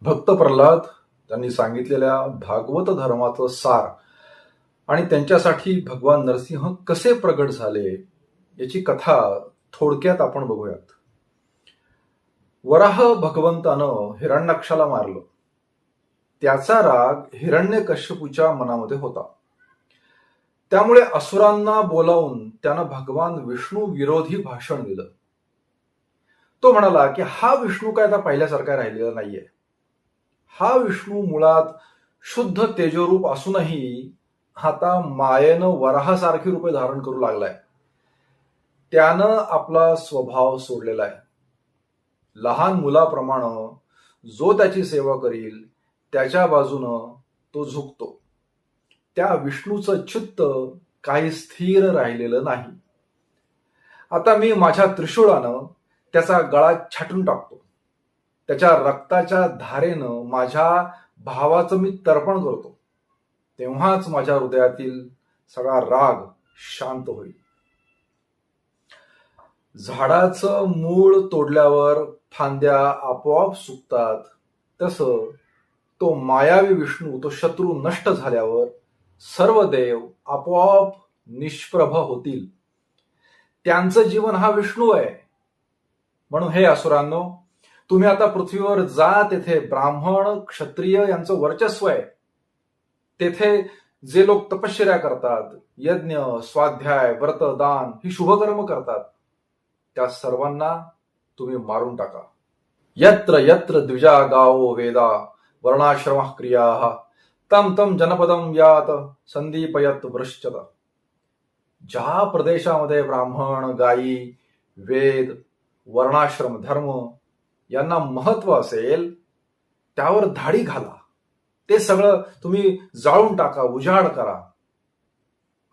भक्त प्रल्हाद त्यांनी सांगितलेल्या भागवत धर्माचं सार आणि त्यांच्यासाठी भगवान नरसिंह कसे प्रगट झाले याची कथा थोडक्यात आपण बघूयात. वराह भगवंतानं हिरण्याक्षाला मारलं. त्याचा राग हिरण्यकश्यपूच्या मनामध्ये होता. त्यामुळे असुरांना बोलावून त्यानं भगवान विष्णू विरोधी भाषण दिलं. तो म्हणाला की हा विष्णू काय आता पहिल्यासारखा राहिलेला नाहीये. हा विष्णू मुळात शुद्ध तेजोरूप असूनही आता मायेनं वराहासारखी रूपे धारण करू लागलाय. त्यानं आपला स्वभाव सोडलेला आहे. लहान मुलाप्रमाणे जो त्याची सेवा करील त्याच्या बाजूनं तो झुकतो. त्या विष्णूचं चित्त काही स्थिर राहिलेलं नाही. आता मी माझ्या त्रिशूळानं त्याचा गळा छाटून टाकतो. त्याच्या रक्ताच्या धारेनं माझ्या भावाचं मी तर्पण करतो. तेव्हाच माझ्या हृदयातील सगळा राग शांत होईल. झाडाचं मूळ तोडल्यावर फांद्या आपोआप सुकतात, तसं तो मायावी विष्णू, तो शत्रू नष्ट झाल्यावर सर्व देव आपोआप निष्प्रभ होतील. त्यांचं जीवन हा विष्णू आहे. म्हणून हे असुरांनो, तुम्ही आता पृथ्वीवर जा. तेथे ब्राह्मण क्षत्रिय यांचं वर्चस्व आहे. तेथे जे लोक तपश्चर्या करतात, यज्ञ स्वाध्याय व्रत दान ही शुभकर्म करतात, त्या सर्वांना तुम्ही मारून टाका. यत्र यत्र द्विजा गावो वेदा वर्णाश्रम क्रिया तम तम जनपदम यात संदीपयत वृश्चत. ज्या प्रदेशामध्ये ब्राह्मण गायी वेद वर्णाश्रम धर्म यांना महत्व असेल त्यावर धाडी घाला. ते सगळं तुम्ही जाळून टाका, उजाड करा,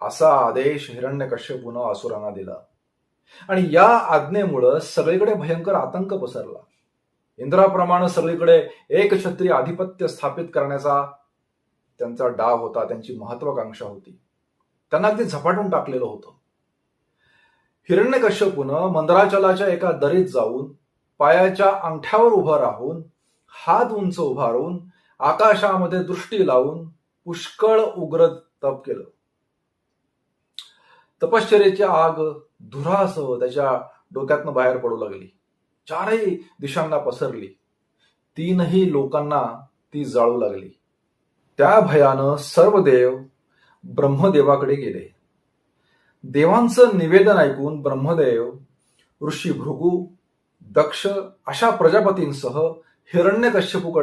असा आदेश हिरण्यकश्यपूनं असुरांना दिला. आणि या आज्ञेमुळं सगळीकडे भयंकर आतंक पसरला. इंद्राप्रमाणे सगळीकडे एकछत्री आधिपत्य स्थापित करण्याचा त्यांचा डाव होता. त्यांची महत्वाकांक्षा होती. त्यांना अगदी झपाटून टाकलेलं होतं. हिरण्यकश्यपूनं मंदराचलाच्या एका दरीत जाऊन पायाच्या अंगठ्यावर उभं राहून हात उंच उभारून आकाशामध्ये दृष्टी लावून पुष्कळ उग्र तप केलं. तपश्चर्येची आग धुरासह त्याच्या डोक्यातनं बाहेर पडू लागली. चारही दिशांना पसरली. तीनही लोकांना ती जाळू लागली. त्या भयानं सर्व देव ब्रह्मदेवाकडे गेले. देवांचं निवेदन ऐकून ब्रह्मदेव ऋषी भृगु दक्ष अशा प्रजापतींसह हिरण्यकश्यपूकडे